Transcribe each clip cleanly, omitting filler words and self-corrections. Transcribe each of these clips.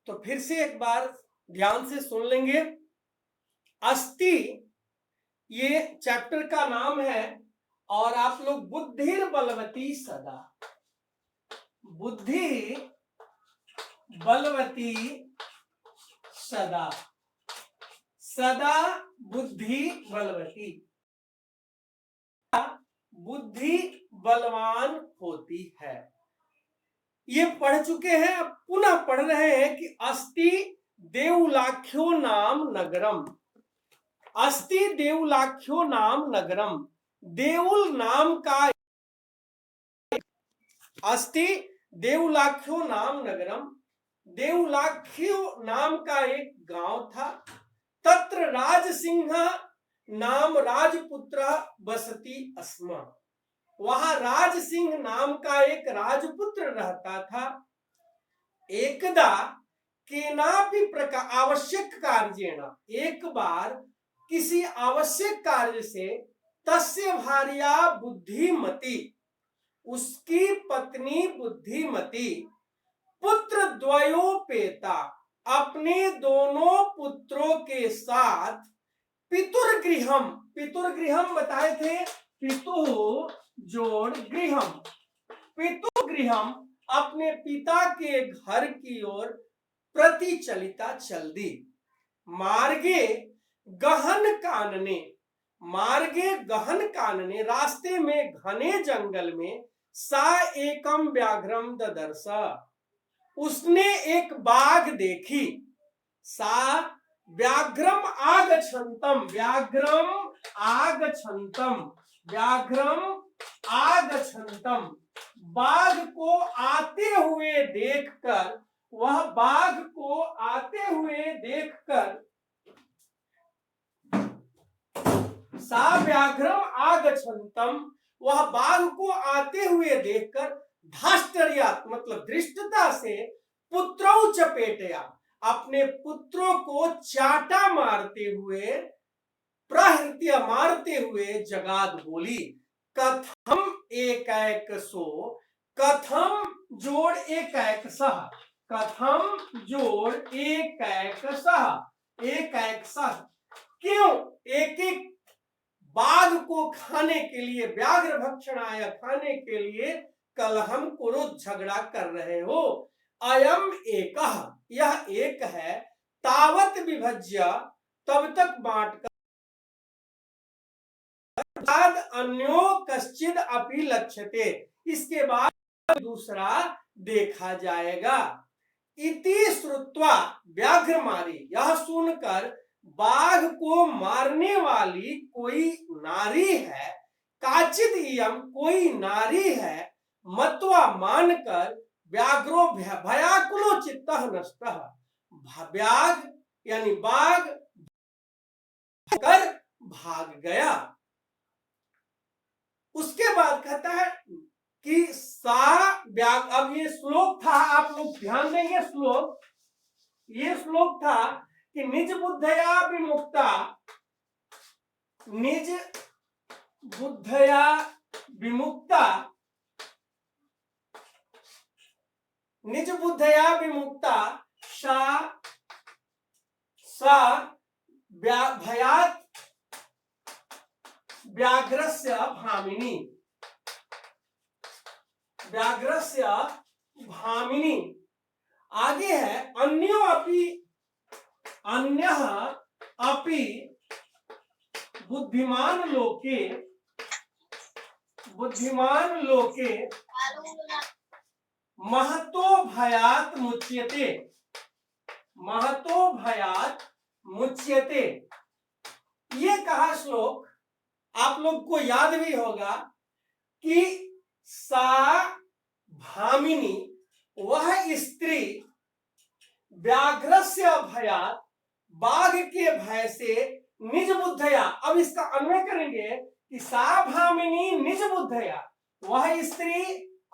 तो फिर से एक बार ध्यान से सुन लेंगे। अस्ति ये चैप्टर का नाम है और आप लोग बुद्धिर बलवती सदा, बुद्धि बलवती सदा, सदा बुद्धि बलवती, बुद्धि बलवान होती है। ये पढ़ चुके हैं, अब पुनः पढ़ रहे हैं कि अस्ति देवलाख्यो नाम नगरम, अस्ति देवलाख्यो नाम नगरम, देउल नाम का, अस्ति देवलाख्यो नाम नगरम, देवलाख्यो नाम का एक गांव था। तत्र राजसिंह नाम राजपुत्र बसती अस्मा, वहां राज सिंह नाम का एक राजपुत्र रहता था। एकदा केनापि प्रकार आवश्यक कार्येण, एक बार किसी आवश्यक कार्य से, तस्य भार्या बुद्धिमती, उसकी पत्नी बुद्धिमती, पुत्र द्वयोपेता, अपने दोनों पुत्रों के साथ, पितुर्गृहम, पितुर्गृहम बताए थे, पितु जोड़ गृहम, पितुगृहम, अपने पिता के घर की ओर प्रतिचलिता चल दी। मार्गे गहन कानने, मार्गे गहन कानने, रास्ते में घने जंगल में, सा एकम व्याघ्रम ददर्श, उसने एक बाघ देखी। सा व्याघ्रम आगछन्तम, व्याघ्रम आगछन्तम, व्याघ्रम आगछन्तम, बाघ को आते हुए देखकर, वह बाघ को आते हुए देखकर, सा व्याघ्रम आगछन्तम, वह बाघ को आते हुए देखकर, धाष्टर्यात् मतलब दृष्टता से, पुत्रौ चपेटया, अपने पुत्रों को चाटा मारते हुए, प्रहृत्य मारते हुए जगाद बोली, कथम एकैक सो, कथम जोड़ एकैक सह, कथम जोड़ एकैक सह, एकैक सह, क्यों एक एक बाघ को खाने के लिए, व्याघ्र भक्षणाय खाने के लिए कलहम क्रोध झगड़ा कर रहे हो। अयम एकः, यह एक है, तावत विभज्य, तब तक बांट कर, अन्यो कश्चिद अपि लक्ष्यते, इसके बाद दूसरा देखा जाएगा। इति श्रुत्वा व्याघ्र मारी, यह सुनकर बाघ को मारने वाली कोई नारी है, काचिद इयम कोई नारी है, मत्वा मानकर, व्याघ्रो भयाकुलो चित्तः नष्टः, व्याघ यानी बाघ कर भाग गया। उसके बाद कहता है कि सा व्याघ, अब ये श्लोक था, आप लोग ध्यान देंगे श्लोक, ये श्लोक था कि निज बुद्धया विमुक्ता, निज बुद्धया विमुक्ता, निज बुद्धया विमुक्ता, सा भयात् व्याघ्रस्य भामिनी, व्याघ्रस्य भामिनी। आगे है अन्यो अपि, अन्यः अपि बुद्धिमान लोके, बुद्धिमान लोके महतो भयात् मुच्यते, महतो भयात् मुच्यते। ये कहा श्लोक आप लोग को याद भी होगा कि सा भामिनी, वह स्त्री, व्याघ्रस्य भयात्, बाघ के भय से, निज बुद्धया, अब इसका अन्वय करेंगे कि सा भामिनी निज बुद्धया, वह स्त्री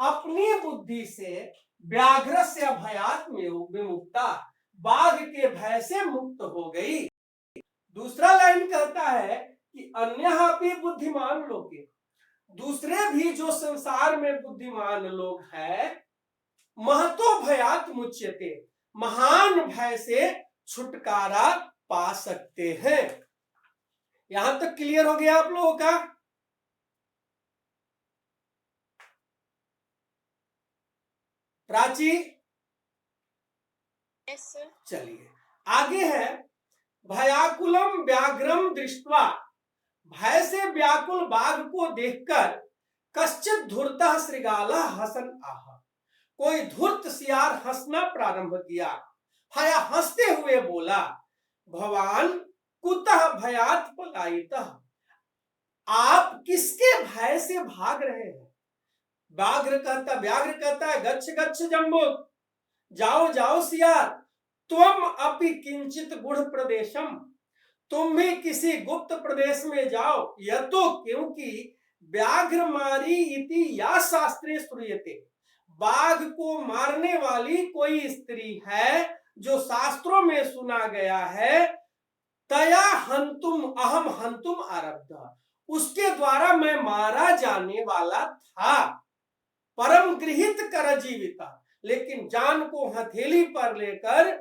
अपनी बुद्धि से, व्याघ्रस्य भयात् विमुक्ता, बाघ के भय से मुक्त हो गई। दूसरा लाइन कहता है कि अन्यः अपि बुद्धिमान लोके, दूसरे भी जो संसार में बुद्धिमान लोग हैं, महतो भयात् मुच्यते, महान भय से छुटकारा पा सकते हैं। यहां तक क्लियर हो गया आप लोगों का? प्राची? चलिए आगे है, भयाकुलम व्याघ्रम दृष्ट्वा, भय से व्याकुल बाघ को देखकर कश्चित धूर्तः श्रृगालः हसन आह, कोई धूर्त सियार हंसना प्रारंभ किया। हया हंसते हुए बोला, भवान कुतः भयात् पलायितः, आप किसके भय से भाग रहे हैं? व्याघ्र कहता है गच्छ गच्छ जम्बुक, जाओ जाओ सियार, त्वम अपि किंचित गुढ़ प्रदेशम, तुम भी किसी गुप्त प्रदेश में जाओ। यह तो क्योंकि व्याघ्र मारी इति या शास्त्रे श्रूयते, बाघ को मारने वाली कोई स्त्री है जो शास्त्रों में सुना गया है, तया हंतुम अहम हंतुम आरब्ध, उसके द्वारा मैं मारा जाने वाला था। परम गृहित कर जीविता, लेकिन जान को हथेली पर लेकर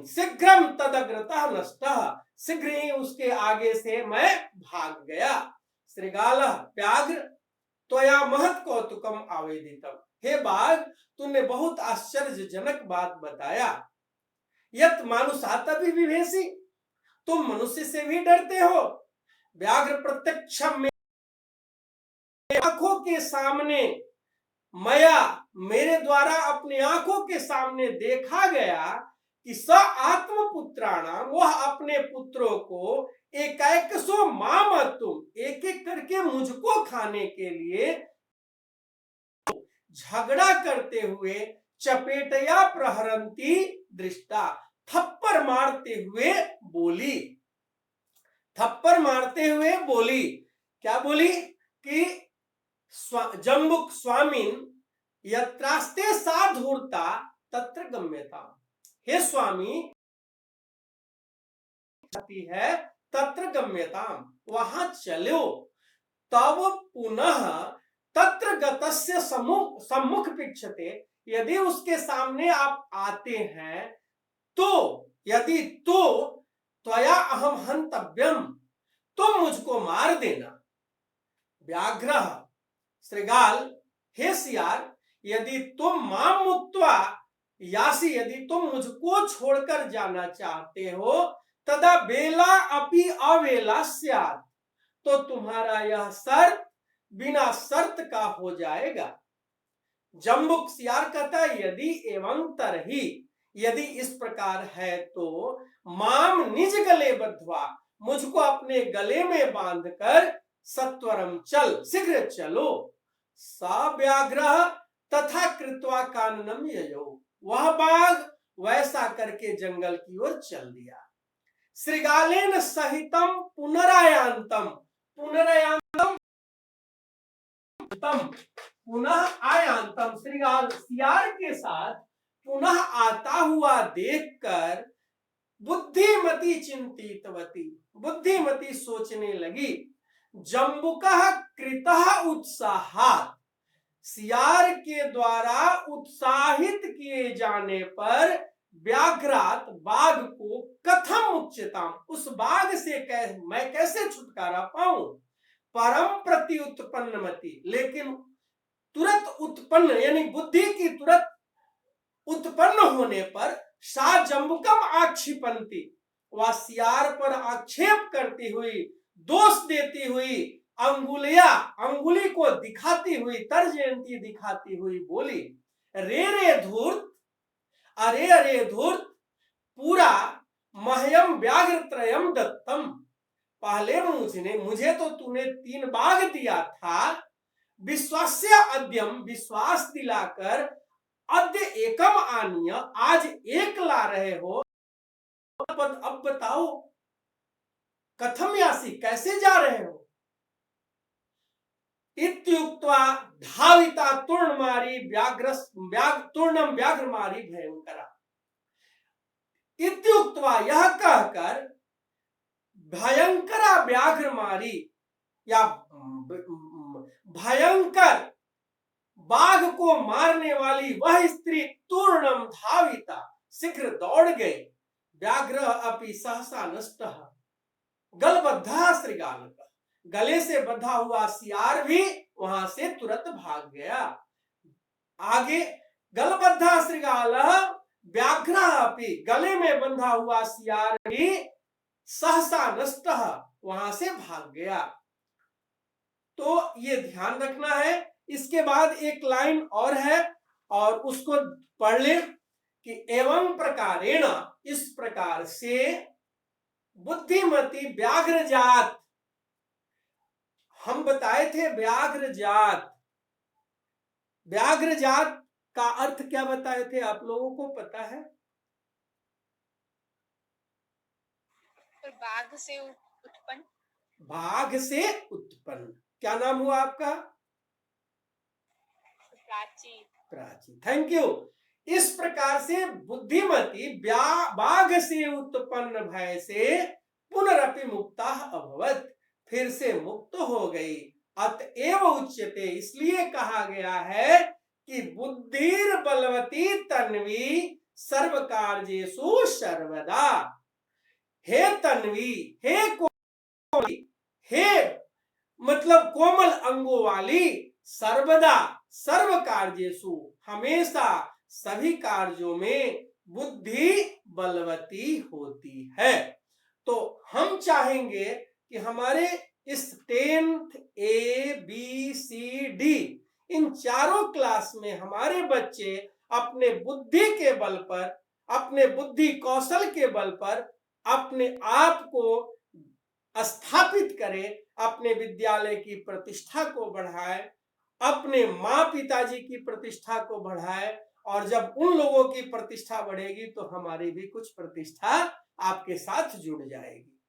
शीघ्रम तदग्रतः नष्टः, शीघ्र ही उसके आगे से मैं भाग गया। श्रृगालः व्याघ्र, त्वया महत् कौतुकम आवेदितम, हे बाघ तूने बहुत आश्चर्यजनक बात बताया। यत मानुषातपि विभेषि, तुम मनुष्य से भी डरते हो। व्याघ्र प्रत्यक्षम में आंखों के सामने, मया मेरे द्वारा अपनी आंखों के सामने देखा गया कि स आत्मपुत्राणाम, वह अपने पुत्रों को एकैकसो मामतुम, एक एक करके मुझको खाने के लिए झगड़ा करते हुए चपेटया प्रहरंती दृष्टा, थप्पड़ मारते हुए बोली। थप्पड़ मारते हुए बोली, क्या बोली? कि जम्बुक स्वामिन यत्रास्ते सा धूर्ता तत्र गम्यता, हे स्वामी है तत्र गम्यताम, वहां चलो। तब पुनः तत्र गतस्य सम्मुख पिक्षते, यदि उसके सामने आप आते हैं तो, यदि तो त्वया अहम हंतव्यम, तुम मुझको मार देना। व्याघ्र श्रृगाल, हे सियार, यदि तुम माम मुक्त्वा यासी, यदि तुम मुझको छोड़कर जाना चाहते हो, तदा बेला अपि अवेला स्यात्, तो तुम्हारा यह शर्त बिना शर्त का हो जाएगा। जम्बुक सियार कहता है, यदि एवं तरही, यदि इस प्रकार है तो माम निज गले बद्ध्वा, मुझको अपने गले में बांधकर सत्वरम चल, शीघ्र चलो। सा व्याघ्र तथा कृत्वा काननम ययो, वह बाघ वैसा करके जंगल की ओर चल दिया। श्रृगालेन सहितम पुनरायांतम, पुनरायांतम पुनः आयांतम, श्रृगाल सियार के साथ पुनः आता हुआ देखकर बुद्धिमती चिंतितवती, बुद्धिमती सोचने लगी। जम्बुकः कृतः उत्साहात्, सियार के द्वारा उत्साहित किए जाने पर व्याघ्रात, बाघ को कथम उच्यताम, उस बाघ से मैं कैसे छुटकारा पाऊं। परम प्रति उत्पन्नमति, लेकिन तुरंत उत्पन्न यानी बुद्धि की तुरंत उत्पन्न होने पर सा जम्बुकम आक्षिपंती, वह सियार पर आक्षेप करती हुई, दोष देती हुई, अंगुली को दिखाती हुई, तर्जयंती दिखाती हुई बोली, रे रे धूर्त, अरे अरे धूर्त, पूरा मह्यम व्याघ्र त्रयम दत्तम, पहले मुझे तो तूने 3 बाघ दिया था, विश्वास्य अद्यम, विश्वास दिलाकर, अद्य एकम आनीय, आज एक ला रहे हो, अब बताओ कथम यासी, कैसे जा रहे हो। इत्युक्त्वा धाविता तूर्णमारी तूर्णम व्याघ्रमारी भयंकरा, इत्युक्त्वा यह कहकर भयंकरा व्याघ्रमारी या भयंकर बाघ को मारने वाली वह स्त्री तूर्णम धाविता, शीघ्र दौड़ गए। व्याघ्र अपि सहसा नष्टः गलबद्धा श्रृगाल, गले से बंधा हुआ सियार भी वहां से तुरंत भाग गया। आगे गलबद्धा श्रृगाल व्याघ्र अपि, गले में बंधा हुआ सियार भी सहसा नष्टः वहां से भाग गया। तो ये ध्यान रखना है। इसके बाद एक लाइन और है और उसको पढ़ ले कि एवं प्रकारेण, इस प्रकार से बुद्धिमती व्याघ्र जात, हम बताए थे व्याघ्र जात, व्याघ्र जात का अर्थ क्या बताए थे, आप लोगों को पता है? बाघ से उत्पन्न। बाघ से उत्पन्न। क्या नाम हुआ आपका? प्राची। Prachi, thank you. इस प्रकार से बुद्धिमती बाघ से उत्पन्न भय से पुनरपि मुक्ता अभवत, फिर से मुक्त हो गई। अतएव उच्यते, इसलिए कहा गया है कि बुद्धिर बलवती तन्वी सर्व कार्येषु सर्वदा। हे तन्वी, हे कोमल, हे मतलब कोमल अंगों वाली, सर्वदा सर्व कार्येषु, हमेशा सभी कार्यों में बुद्धि बलवती होती है। तो हम चाहेंगे कि हमारे इस 10th ABCD इन चारों क्लास में हमारे बच्चे अपने बुद्धि के बल पर, अपने बुद्धि कौशल के बल पर अपने आप को स्थापित करें, अपने विद्यालय की प्रतिष्ठा को बढ़ाए, अपने माँ पिताजी की प्रतिष्ठा को बढ़ाए, और जब उन लोगों की प्रतिष्ठा बढ़ेगी तो हमारी भी कुछ प्रतिष्ठा आपके साथ जुड़ जाएगी।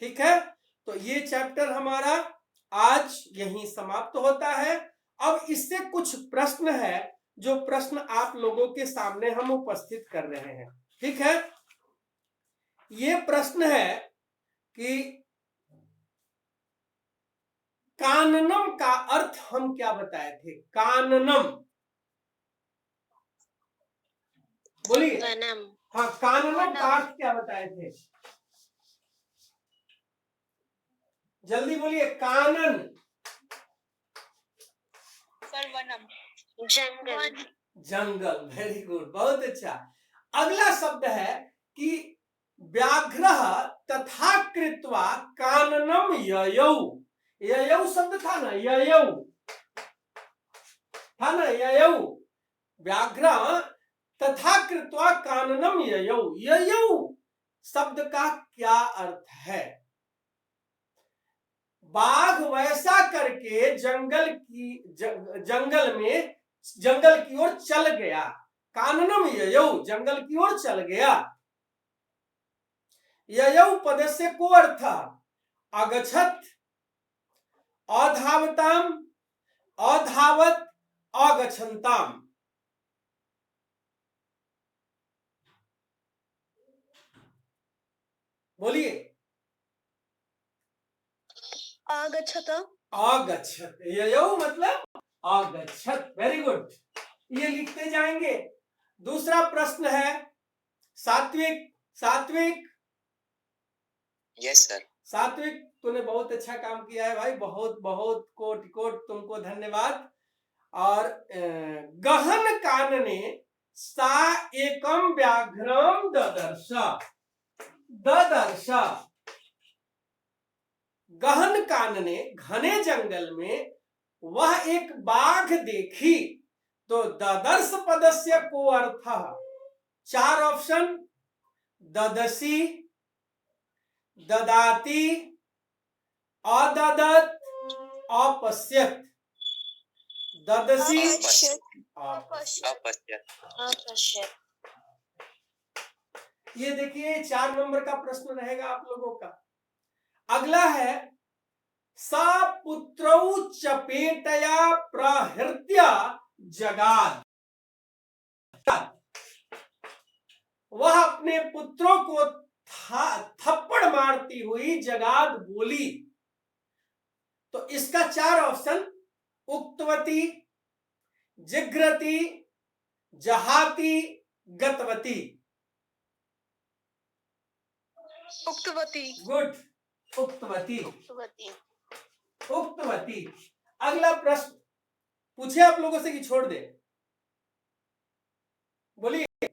ठीक है, तो ये चैप्टर हमारा आज यहीं समाप्त होता है। अब इससे कुछ प्रश्न है, जो प्रश्न आप लोगों के सामने हम उपस्थित कर रहे हैं। ठीक है, ये प्रश्न है कि काननम का अर्थ हम क्या बताए थे? काननम बोलिए। हाँ, काननम का अर्थ क्या बताए थे? जल्दी बोलिए। कानन, वनम, जंगल। जंगल, वेरी गुड, बहुत अच्छा। अगला शब्द है कि व्याघ्र तथा कृत्वा काननम ययौ। ययौ शब्द था ना, ययौ था ना, ययौ। व्याघ्र तथा कृत्वा काननम ययौ, ययौ शब्द का क्या अर्थ है? बाघ वैसा करके जंगल की ओर चल गया। काननम ययौ, जंगल की ओर चल गया। ययौ पदस्य को अर्थ अगछत, अधावताम, अधावत, अगछन्ताम। बोलिए। आगच्छत। आगच्छत, ययौ मतलब आगच्छत, वेरी गुड, ये लिखते जाएंगे। दूसरा प्रश्न है सात्विक। सात्विक, यस सर। सात्विक, तूने बहुत अच्छा काम किया है भाई, बहुत बहुत कोटि कोटि तुमको धन्यवाद। और गहन कानने सा एकम व्याघ्रम ददर्श। ददर्श, गहन कानने, घने जंगल में वह एक बाघ देखी। तो ददर्श पदस्य को अर्थ, चार ऑप्शन, ददसी, ददाती, अददत, अपश्यत। ददसी, अपश्यत। ये देखिए 4 नंबर का प्रश्न रहेगा आप लोगों का। अगला है सा पुत्रौ चपेटया प्रहृत्य जगाद। वह अपने पुत्रों को थप्पड़ मारती हुई जगाद बोली। तो इसका 4 ऑप्शन, उक्तवती, जिग्रती, जहाती, गतवती। उक्तवती। गुड, उक्तवती, उक्तवती। उक्तवती। अगला प्रश्न पूछे आप लोगों से कि छोड़ दे? बोलिए।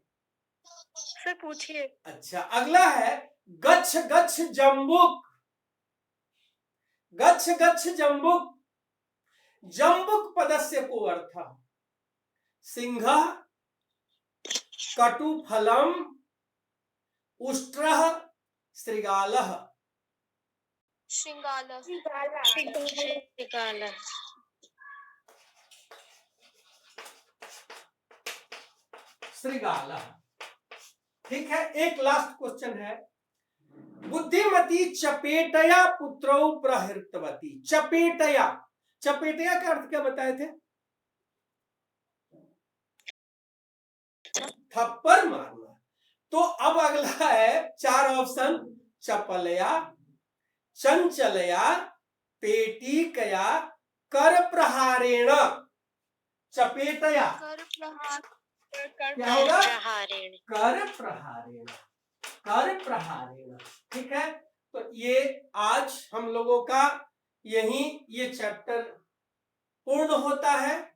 सर पूछिए। अच्छा, अगला है गच्छ गच्छ जम्बुक। गच्छ गच्छ जम्बुक, जम्बुक पदस्य को अर्थ सिंहः, कटुफलम, उष्ट्रः, श्रृगालः। श्रृंगाला। श्रृगाला। श्रृगालः। ठीक है, एक लास्ट क्वेश्चन है। बुद्धिमती चपेटया पुत्रौ प्रहृतवती। चपेटया, चपेटया का अर्थ क्या बताए थे? थप्पड़ मारना। तो अब अगला है 4 ऑप्शन, चपलया, चंचलया, पेटिकया, कर प्रहारेण। चपेटया कर प्रहार। क्या होगा? प्रहारेण। कर प्रहारेण, कर प्रहारेण। ठीक है, तो ये आज हम लोगों का यही ये चैप्टर पूर्ण होता है।